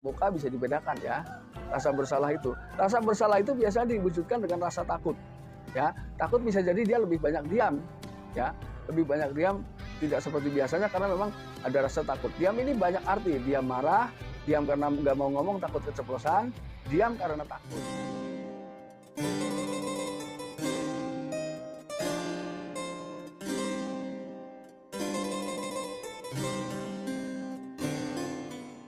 muka bisa dibedakan ya. Rasa bersalah itu. Rasa bersalah itu biasanya diwujudkan dengan rasa takut. Ya, takut bisa jadi dia lebih banyak diam. Ya, lebih banyak diam tidak seperti biasanya karena memang ada rasa takut. Diam ini banyak arti. Diam marah, diam karena nggak mau ngomong takut keceplosan, diam karena takut.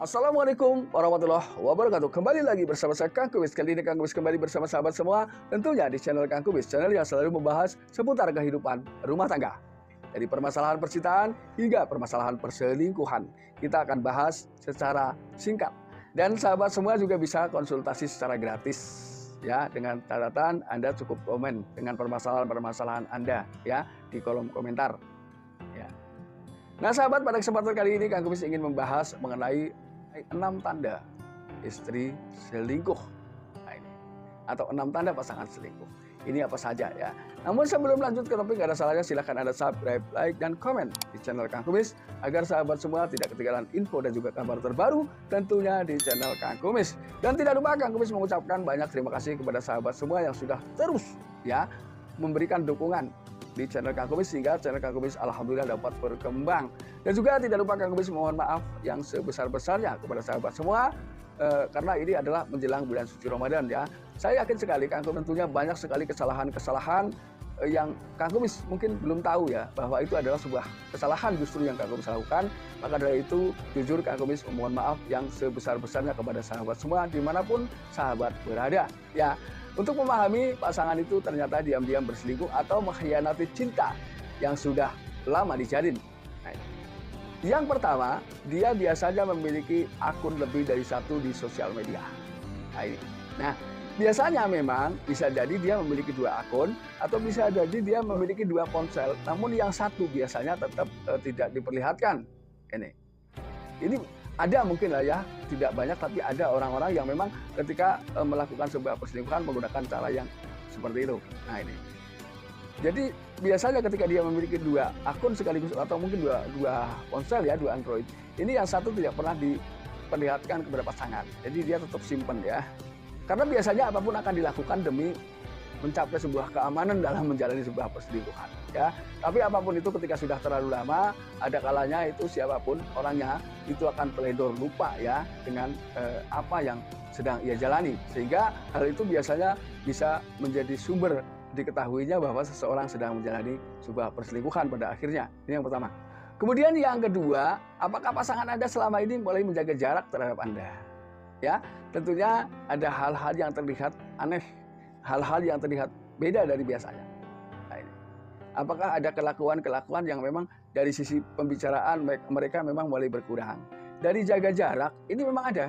Assalamualaikum warahmatullahi wabarakatuh. Kembali lagi bersama saya Kang Kubis. Kali ini Kang Kubis kembali bersama sahabat semua, tentunya di channel Kang Kubis, channel yang selalu membahas seputar kehidupan rumah tangga. Dari permasalahan percintaan hingga permasalahan perselingkuhan, kita akan bahas secara singkat. Dan sahabat semua juga bisa konsultasi secara gratis ya, dengan catatan Anda cukup komen dengan permasalahan-permasalahan Anda ya di kolom komentar. Ya. Nah sahabat, pada kesempatan kali ini Kang Kubis ingin membahas mengenai 6 tanda istri selingkuh. Nah, ini. Atau 6 tanda pasangan selingkuh. Ini apa saja ya. Namun sebelum lanjut ke topik, gak ada salahnya silahkan Anda subscribe, like, dan komen di channel Kang Kumis agar sahabat semua tidak ketinggalan info dan juga kabar terbaru tentunya di channel Kang Kumis. Dan tidak lupa Kang Kumis mengucapkan banyak terima kasih kepada sahabat semua yang sudah terus ya memberikan dukungan di channel Kang Kumis sehingga channel Kang Kumis alhamdulillah dapat berkembang. Dan juga tidak lupa Kang Kumis mohon maaf yang sebesar-besarnya kepada sahabat semua karena ini adalah menjelang bulan suci Ramadan ya. Saya yakin sekali Kang Kumis tentunya banyak sekali kesalahan-kesalahan yang Kang Kumis mungkin belum tahu ya, bahwa itu adalah sebuah kesalahan justru yang Kang Kumis lakukan. Maka dari itu jujur Kang Kumis mohon maaf yang sebesar-besarnya kepada sahabat semua dimanapun sahabat berada ya. Untuk memahami pasangan itu ternyata diam-diam berselingkuh atau mengkhianati cinta yang sudah lama dijalin. Nah, yang pertama, dia biasanya memiliki akun lebih dari satu di sosial media. Nah, biasanya memang bisa jadi dia memiliki 2 akun atau bisa jadi dia memiliki 2 ponsel. Namun yang satu biasanya tetap tidak diperlihatkan. Ini ada mungkin lah ya, tidak banyak tapi ada orang-orang yang memang ketika melakukan sebuah perselingkuhan menggunakan cara yang seperti itu. Nah ini. Jadi biasanya ketika dia memiliki 2 akun sekaligus atau mungkin dua ponsel ya, 2 Android, ini yang satu tidak pernah diperlihatkan kepada pasangan. Jadi dia tetap simpan ya. Karena biasanya apapun akan dilakukan demi mencapai sebuah keamanan dalam menjalani sebuah perselingkuhan ya. Tapi apapun itu ketika sudah terlalu lama, ada kalanya itu siapapun orangnya itu akan teledor lupa ya dengan apa yang sedang ia jalani, sehingga hal itu biasanya bisa menjadi sumber diketahuinya bahwa seseorang sedang menjalani sebuah perselingkuhan pada akhirnya. Ini yang pertama. Kemudian yang kedua, apakah pasangan Anda selama ini mulai menjaga jarak terhadap Anda? Ya, tentunya ada hal-hal yang terlihat aneh, hal-hal yang terlihat beda dari biasanya. Nah, ini. Apakah ada kelakuan-kelakuan yang memang dari sisi pembicaraan mereka memang mulai berkurang? Dari jaga jarak ini memang ada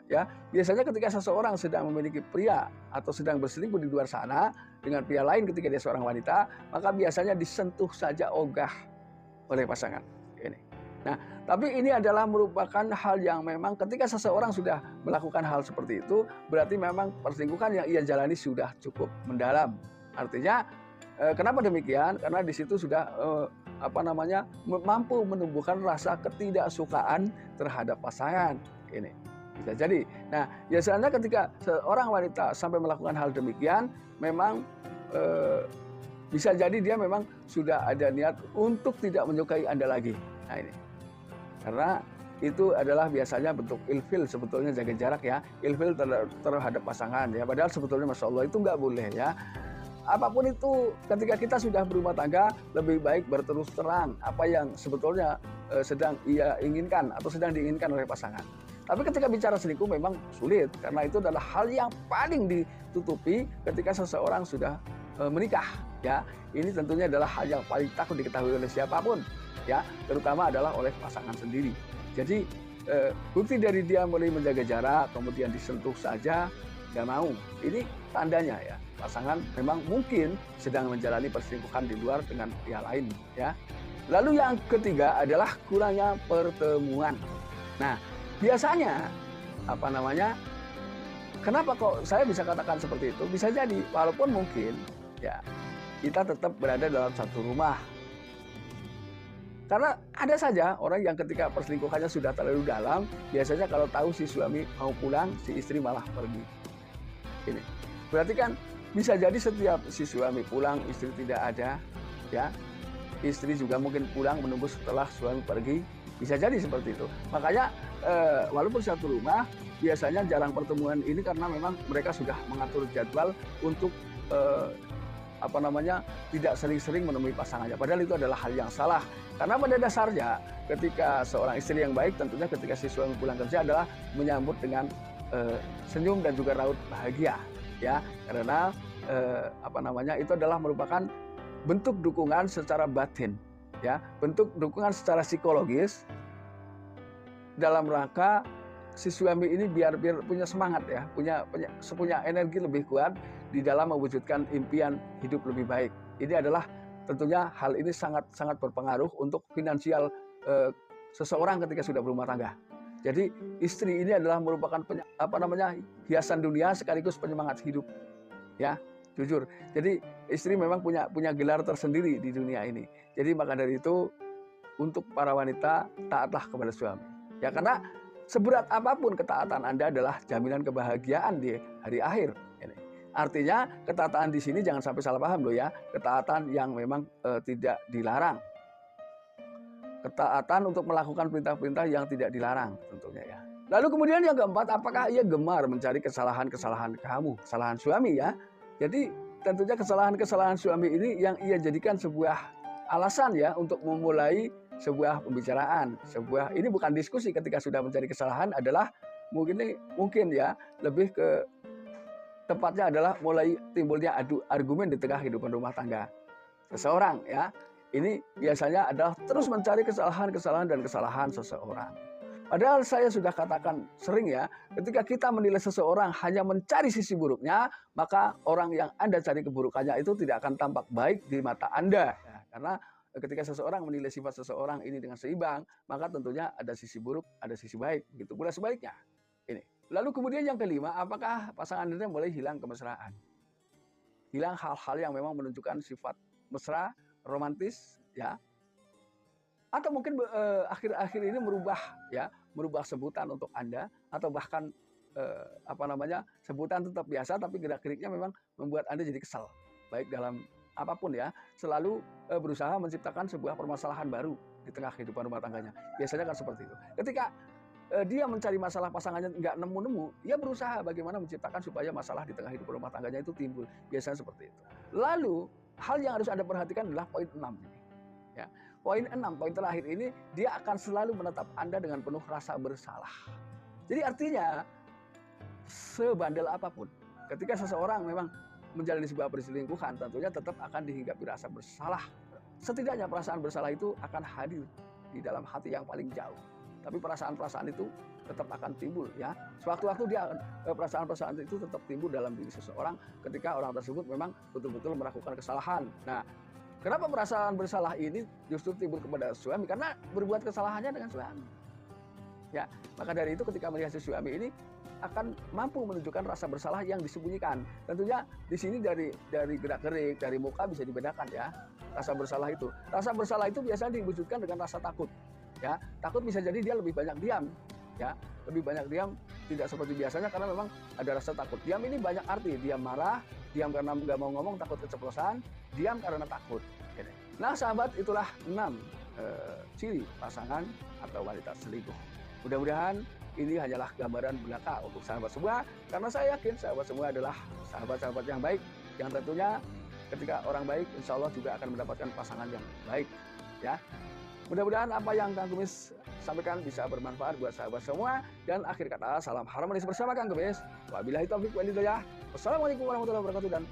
ya. Biasanya ketika seseorang sedang memiliki pria atau sedang berselingkuh di luar sana dengan pria lain ketika dia seorang wanita, maka biasanya disentuh saja ogah oleh pasangan. Ini. Nah, tapi ini adalah merupakan hal yang memang ketika seseorang sudah melakukan hal seperti itu, berarti memang perselingkuhan yang ia jalani sudah cukup mendalam. Artinya, kenapa demikian? Karena di situ sudah mampu menumbuhkan rasa ketidaksukaan terhadap pasangan. Ini bisa jadi. Nah, biasanya ketika seorang wanita sampai melakukan hal demikian, memang bisa jadi dia memang sudah ada niat untuk tidak menyukai Anda lagi. Nah ini. Karena itu adalah biasanya bentuk ilfil sebetulnya, jaga jarak ya. Ilfil terhadap pasangan ya. Padahal sebetulnya Masya Allah itu nggak boleh ya. Apapun itu ketika kita sudah berumah tangga, lebih baik berterus terang apa yang sebetulnya sedang ia inginkan atau sedang diinginkan oleh pasangan. Tapi ketika bicara selingkuh memang sulit, karena itu adalah hal yang paling ditutupi ketika seseorang sudah menikah ya. Ini tentunya adalah hal yang paling takut diketahui oleh siapapun ya, terutama adalah oleh pasangan sendiri. Jadi bukti dari dia mulai menjaga jarak kemudian disentuh saja nggak mau, ini tandanya ya pasangan memang mungkin sedang menjalani perselingkuhan di luar dengan pria lain ya. Lalu yang ketiga adalah kurangnya pertemuan. Nah, biasanya kenapa kok saya bisa katakan seperti itu? Bisa jadi walaupun mungkin ya kita tetap berada dalam satu rumah. Karena ada saja orang yang ketika perselingkuhannya sudah terlalu dalam, biasanya kalau tahu si suami mau pulang, si istri malah pergi. Ini berarti kan bisa jadi setiap si suami pulang, istri tidak ada, ya. Istri juga mungkin pulang menunggu setelah suami pergi, bisa jadi seperti itu. Makanya walaupun satu rumah, biasanya jarang pertemuan ini karena memang mereka sudah mengatur jadwal untuk tidak sering-sering menemui pasangannya. Padahal itu adalah hal yang salah. Karena pada dasarnya ketika seorang istri yang baik tentunya ketika si suami pulang kerja adalah menyambut dengan senyum dan juga raut bahagia, ya. Karena itu adalah merupakan bentuk dukungan secara batin, ya, bentuk dukungan secara psikologis dalam rangka si suami ini biar punya semangat, ya, punya energi lebih kuat di dalam mewujudkan impian hidup lebih baik. Ini adalah tentunya hal ini sangat berpengaruh untuk finansial seseorang ketika sudah berumah tangga. Jadi istri ini adalah merupakan hiasan dunia sekaligus penyemangat hidup, ya, jujur. Jadi istri memang punya gelar tersendiri di dunia ini. Jadi maka dari itu untuk para wanita taatlah kepada suami, ya, karena seberat apapun ketaatan Anda adalah jaminan kebahagiaan di hari akhir. Artinya ketaatan di sini jangan sampai salah paham loh, ya. Ketaatan yang memang tidak dilarang. Ketaatan untuk melakukan perintah-perintah yang tidak dilarang tentunya, ya. Lalu kemudian yang keempat, apakah ia gemar mencari kesalahan-kesalahan kamu, kesalahan suami, ya. Jadi tentunya kesalahan-kesalahan suami ini yang ia jadikan sebuah alasan, ya, untuk memulai sebuah pembicaraan. Ini bukan diskusi ketika sudah mencari kesalahan, adalah mungkin ya lebih ke tepatnya adalah mulai timbulnya adu argumen di tengah kehidupan rumah tangga seseorang, ya. Ini biasanya adalah terus mencari kesalahan dan kesalahan seseorang. Padahal saya sudah katakan sering, ya, ketika kita menilai seseorang hanya mencari sisi buruknya, maka orang yang Anda cari keburukannya itu tidak akan tampak baik di mata Anda, ya. Karena ketika seseorang menilai sifat seseorang ini dengan seimbang, maka tentunya ada sisi buruk, ada sisi baik, begitu pula sebaliknya. Ini. Lalu kemudian yang kelima, apakah pasangan Anda mulai hilang kemesraan? Hilang hal-hal yang memang menunjukkan sifat mesra, romantis, ya. Atau mungkin akhir-akhir ini merubah sebutan untuk Anda, atau bahkan sebutan tetap biasa tapi gerak-geriknya memang membuat Anda jadi kesal. Baik dalam apapun, ya, selalu berusaha menciptakan sebuah permasalahan baru di tengah kehidupan rumah tangganya. Biasanya kan seperti itu. Ketika dia mencari masalah pasangannya nggak nemu-nemu, ia berusaha bagaimana menciptakan supaya masalah di tengah hidup rumah tangganya itu timbul. Biasanya seperti itu. Lalu, hal yang harus Anda perhatikan adalah poin 6 ini. Ya. Poin 6, poin terakhir ini, dia akan selalu menatap Anda dengan penuh rasa bersalah. Jadi artinya, sebandel apapun, ketika seseorang memang menjalani sebuah perselingkuhan, tentunya tetap akan dihinggapi rasa bersalah. Setidaknya perasaan bersalah itu akan hadir di dalam hati yang paling jauh. Tapi perasaan-perasaan itu tetap akan timbul, ya. Sewaktu-waktu perasaan-perasaan itu tetap timbul dalam diri seseorang ketika orang tersebut memang betul-betul melakukan kesalahan. Nah, kenapa perasaan bersalah ini justru timbul kepada suami? Karena berbuat kesalahannya dengan suami. Ya, maka dari itu ketika melihat si suami ini akan mampu menunjukkan rasa bersalah yang disembunyikan. Tentunya di sini dari gerak-gerik, dari muka bisa dibedakan, ya. Rasa bersalah itu. Rasa bersalah itu biasanya diwujudkan dengan rasa takut. Ya, takut bisa jadi dia lebih banyak diam, ya, lebih banyak diam, tidak seperti biasanya karena memang ada rasa takut. Diam ini banyak arti, diam marah, diam karena nggak mau ngomong, takut keceplosan, diam karena takut. Nah, sahabat, itulah 6 ciri pasangan atau wanita selingkuh. Mudah-mudahan ini hanyalah gambaran belaka untuk sahabat semua, karena saya yakin sahabat semua adalah sahabat-sahabat yang baik, yang tentunya ketika orang baik, insya Allah juga akan mendapatkan pasangan yang baik, ya. Mudah-mudahan apa yang Kang Kumis sampaikan bisa bermanfaat buat sahabat semua. Dan akhir kata, salam harmonis bersama Kang Kumis. Wabillahi taufiq wal hidayah. Wassalamualaikum warahmatullahi wabarakatuh. Dan